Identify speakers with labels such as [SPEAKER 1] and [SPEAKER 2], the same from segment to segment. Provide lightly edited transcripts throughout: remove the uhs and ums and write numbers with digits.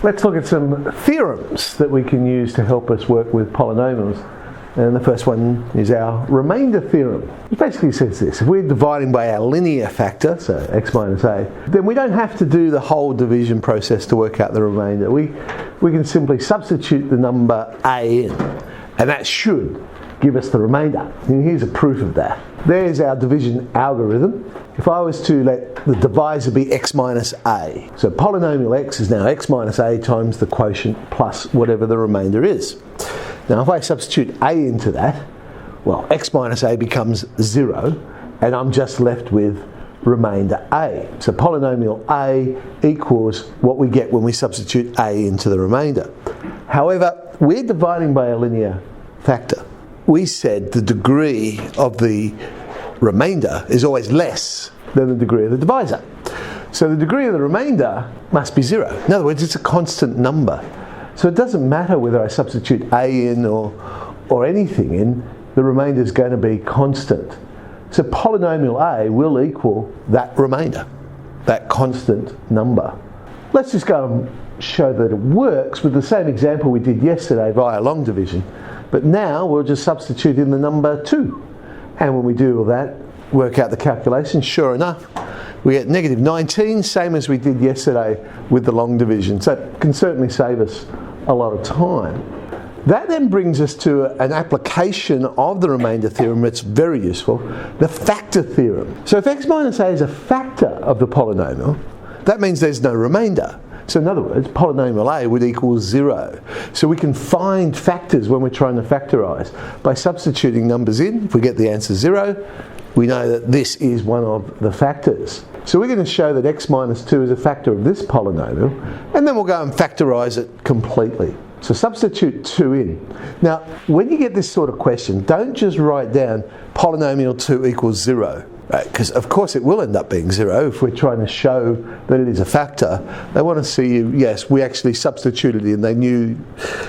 [SPEAKER 1] Let's look at some theorems that we can use to help us work with polynomials. And the first one is our remainder theorem. It basically says this: if we're dividing by our linear factor, so x minus a, then we don't have to do the whole division process to work out the remainder. We can simply substitute the number a in, and that should give us the remainder. And here's a proof of that. There's our division algorithm. If I was to let the divisor be x minus a, so polynomial x is now x minus a times the quotient plus whatever the remainder is. Now if I substitute a into that, well, x minus a becomes 0, and I'm just left with remainder a. So polynomial a equals what we get when we substitute a into the remainder. However, we're dividing by a linear factor. We said the degree of the remainder is always less than the degree of the divisor. So the degree of the remainder must be 0. In other words, it's a constant number. So it doesn't matter whether I substitute a in or anything in, the remainder is going to be constant. So polynomial a will equal that remainder, that constant number. Let's just go and show that it works with the same example we did yesterday via long division. But now we'll just substitute in the number 2. And when we do all that, work out the calculation, sure enough, we get negative 19, same as we did yesterday with the long division. So it can certainly save us a lot of time. That then brings us to an application of the remainder theorem that's very useful, the factor theorem. So if x minus a is a factor of the polynomial, that means there's no remainder. So in other words, polynomial a would equal 0. So we can find factors when we're trying to factorise by substituting numbers in. If we get the answer 0, we know that this is one of the factors. So we're going to show that x minus 2 is a factor of this polynomial, and then we'll go and factorise it completely. So substitute 2 in. Now, when you get this sort of question, don't just write down polynomial 2 equals 0. Because of course it will end up being 0 if we're trying to show that it is a factor. They want to see you, yes, we actually substituted in. They knew,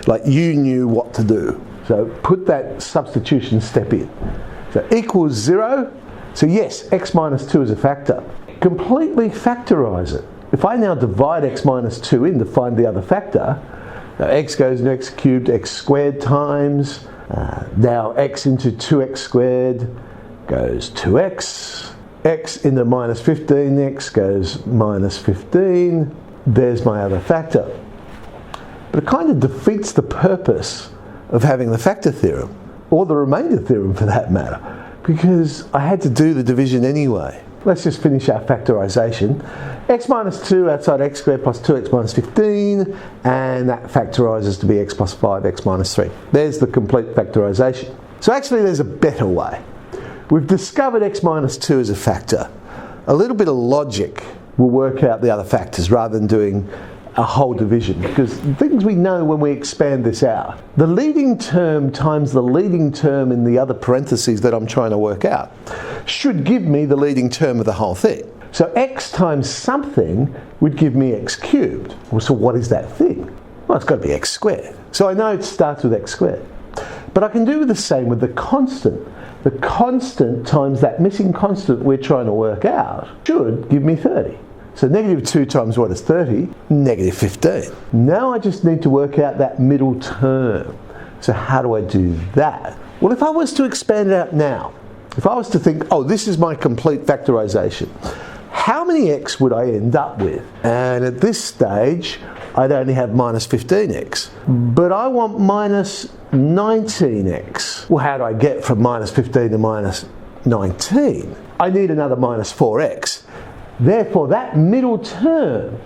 [SPEAKER 1] like you knew what to do. So put that substitution step in. So equals 0. So yes, x minus 2 is a factor. Completely factorise it. If I now divide x minus 2 in to find the other factor, now x goes into x cubed, x squared times, now x into 2x squared goes 2x, x into minus 15x goes minus 15, there's my other factor. But it kind of defeats the purpose of having the factor theorem, or the remainder theorem for that matter, because I had to do the division anyway. Let's just finish our factorisation. X minus 2 outside x squared plus 2x minus 15, and that factorises to be x plus 5, x minus 3. There's the complete factorisation. So actually there's a better way. We've discovered x minus 2 as a factor. A little bit of logic will work out the other factors rather than doing a whole division, because things we know when we expand this out. The leading term times the leading term in the other parentheses that I'm trying to work out should give me the leading term of the whole thing. So x times something would give me x cubed. Well, so what is that thing? Well, it's got to be x squared. So I know it starts with x squared. But I can do the same with the constant. The constant times that missing constant we're trying to work out should give me 30. So negative 2 times what is 30? Negative 15. Now I just need to work out that middle term. So how do I do that? Well, if I was to expand it out now, if I was to think, oh, this is my complete factorisation, how many x would I end up with? And at this stage, I'd only have minus 15x. But I want minus 19x. Well, how do I get from minus 15 to minus 19? I need another minus 4x. Therefore, that middle term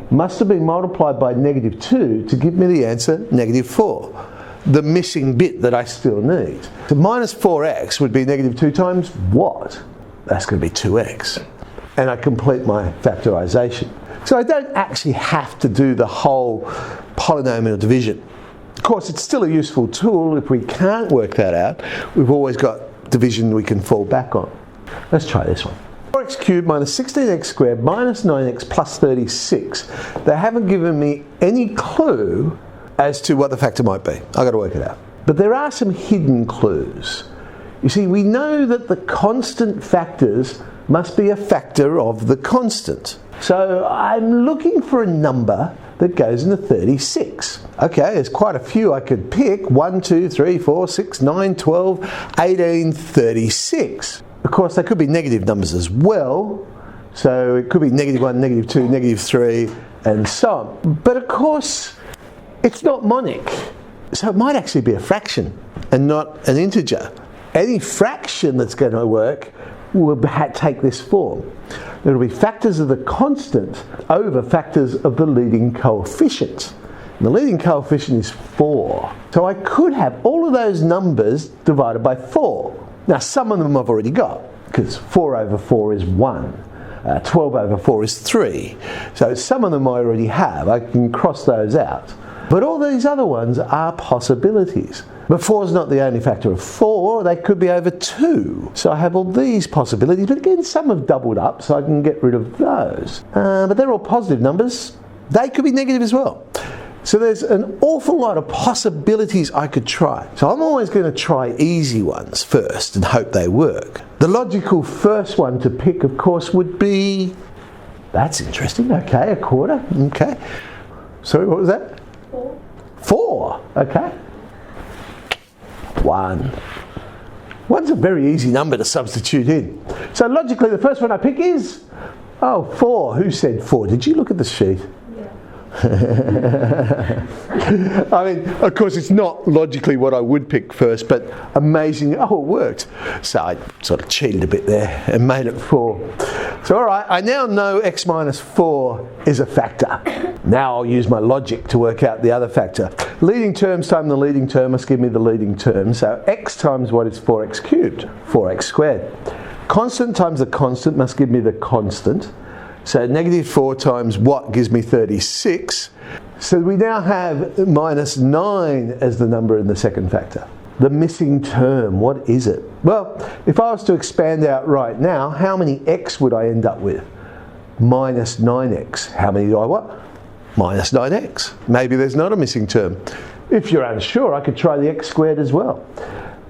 [SPEAKER 1] must have been multiplied by negative 2 to give me the answer negative 4. The missing bit that I still need. So minus 4x would be negative 2 times what? That's going to be 2x. And I complete my factorisation. So I don't actually have to do the whole polynomial division. Of course, it's still a useful tool. If we can't work that out, we've always got division we can fall back on. Let's try this one. 4x cubed minus 16x squared minus 9x plus 36. They haven't given me any clue as to what the factor might be. I've got to work it out. But there are some hidden clues. You see, we know that the constant factors must be a factor of the constant. So I'm looking for a number that goes into 36. Okay, there's quite a few I could pick. 1, 2, 3, 4, 6, 9, 12, 18, 36. Of course, they could be negative numbers as well. So it could be -1, -2, -3, and so on. But of course, it's not monic. So it might actually be a fraction and not an integer. Any fraction that's going to work will take this form. It'll be factors of the constant over factors of the leading coefficient. And the leading coefficient is 4. So I could have all of those numbers divided by 4. Now some of them I've already got, because 4 over 4 is 1. 12 over 4 is 3. So some of them I already have. I can cross those out. But all these other ones are possibilities. But 4 is not the only factor of 4, they could be over 2. So I have all these possibilities, but again some have doubled up, so I can get rid of those. But they're all positive numbers. They could be negative as well. So there's an awful lot of possibilities I could try. So I'm always going to try easy ones first and hope they work. The logical first one to pick, of course, would be, that's interesting, okay, a quarter, okay. Sorry, what was that?
[SPEAKER 2] 4.
[SPEAKER 1] 4, okay. 1. 1's a very easy number to substitute in. So logically the first one I pick is, 4. Who said 4? Did you look at the sheet? I mean, of course it's not logically what I would pick first, but amazing, it worked. So I sort of cheated a bit there and made it 4. So alright, I now know x minus 4 is a factor. Now I'll use my logic to work out the other factor. Leading terms times the leading term must give me the leading term, so x times what is 4x cubed? 4x squared. Constant times the constant must give me the constant. So -4 times what gives me 36. So we now have -9 as the number in the second factor. The missing term, what is it? Well, if I was to expand out right now, how many x would I end up with? -9x. How many do I what? -9x. Maybe there's not a missing term. If you're unsure, I could try the x squared as well.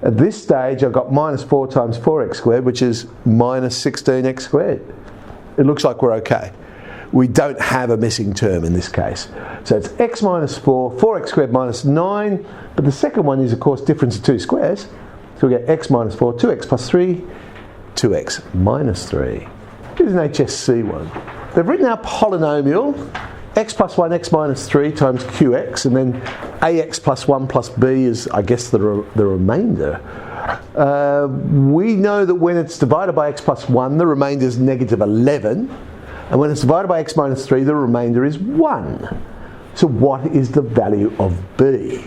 [SPEAKER 1] At this stage, I've got -4 times 4x squared, which is -16x squared. It looks like we're okay. We don't have a missing term in this case. So it's x minus 4, 4x squared minus 9, but the second one is of course difference of 2 squares. So we get x minus 4, 2x plus 3, 2x minus 3. Here's an HSC one. They've written our polynomial, x plus 1, x minus 3 times qx, and then ax plus 1 plus b is, I guess, the remainder. We know that when it's divided by x plus 1, the remainder is -11. And when it's divided by x minus 3, the remainder is 1. So what is the value of b?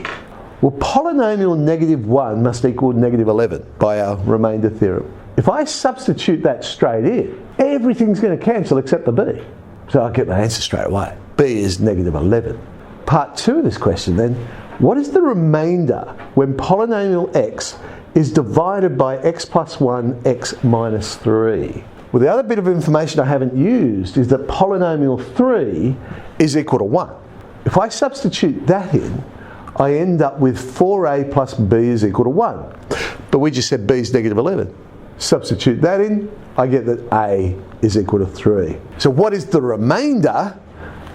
[SPEAKER 1] Well, polynomial -1 must equal -11 by our remainder theorem. If I substitute that straight in, everything's going to cancel except the b. So I'll get my answer straight away. b is -11. Part 2 of this question then, what is the remainder when polynomial x is divided by x plus 1, x minus 3. Well, the other bit of information I haven't used is that polynomial 3 is equal to 1. If I substitute that in, I end up with 4a plus b is equal to 1. But we just said b is -11. Substitute that in, I get that a is equal to 3. So what is the remainder?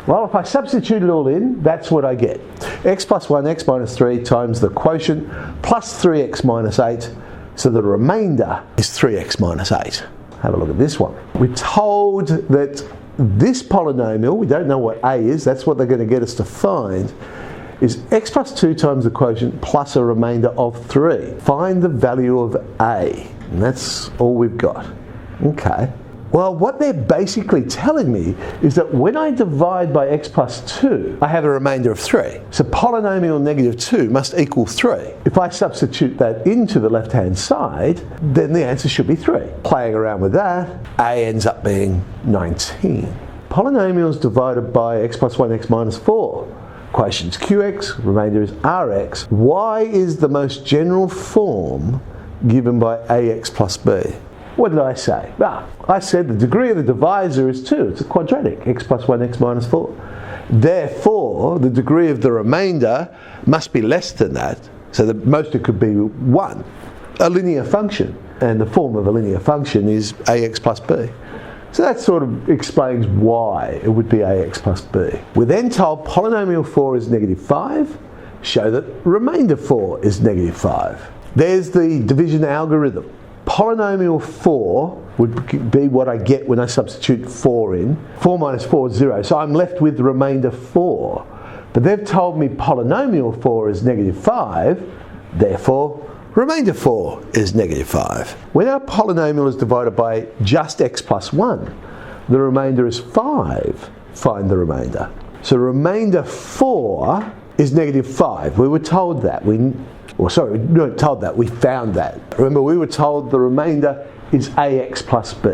[SPEAKER 1] Well, if I substitute it all in, that's what I get. X plus 1, x minus 3 times the quotient plus 3x minus 8. So the remainder is 3x minus 8. Have a look at this one. We're told that this polynomial, we don't know what a is, that's what they're going to get us to find, is x plus 2 times the quotient plus a remainder of 3. Find the value of a. And that's all we've got. Okay. Well, what they're basically telling me is that when I divide by x plus 2, I have a remainder of 3. So polynomial -2 must equal 3. If I substitute that into the left-hand side, then the answer should be 3. Playing around with that, a ends up being 19. Polynomials divided by x plus 1, x minus 4. Quotient's qx, remainder is rx. Y is the most general form given by ax plus b. What did I say? I said the degree of the divisor is 2. It's a quadratic, x plus 1, x minus 4. Therefore, the degree of the remainder must be less than that. So the most it could be 1. A linear function. And the form of a linear function is ax plus b. So that sort of explains why it would be ax plus b. We're then told polynomial 4 is negative 5. Show that remainder 4 is negative 5. There's the division algorithm. Polynomial 4 would be what I get when I substitute 4 in. 4 minus 4 is 0, so I'm left with remainder 4. But they've told me polynomial 4 is negative 5, therefore remainder 4 is negative 5. When our polynomial is divided by just x plus 1, the remainder is 5. Find the remainder. So remainder 4 is negative 5. We were told that. We weren't told that, we found that. Remember, we were told the remainder is ax plus b.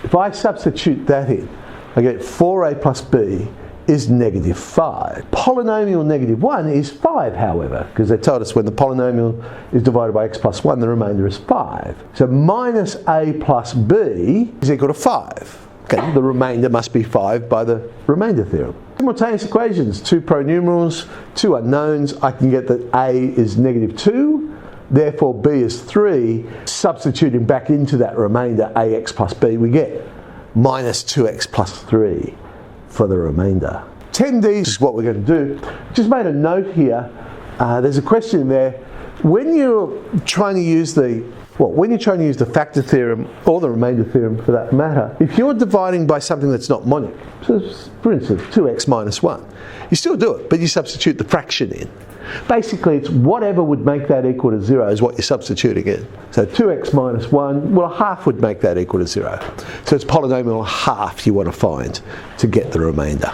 [SPEAKER 1] If I substitute that in, I get 4a plus b is negative 5. Polynomial negative 1 is 5, however, because they told us when the polynomial is divided by x plus 1, the remainder is 5. So minus a plus b is equal to 5. Okay, the remainder must be 5 by the remainder theorem. Simultaneous equations, two pronumerals, two unknowns. I can get that a is negative 2, therefore b is 3. Substituting back into that remainder ax plus b, we get minus 2x plus 3 for the remainder. 10D is what we're going to do. Just made a note here. There's a question in there. When you're trying to use the factor theorem, or the remainder theorem for that matter, if you're dividing by something that's not monic, so for instance 2x minus 1, you still do it, but you substitute the fraction in. Basically it's whatever would make that equal to 0 is what you're substituting in. So 2x minus 1, well, a half would make that equal to 0. So it's polynomial half you want to find to get the remainder.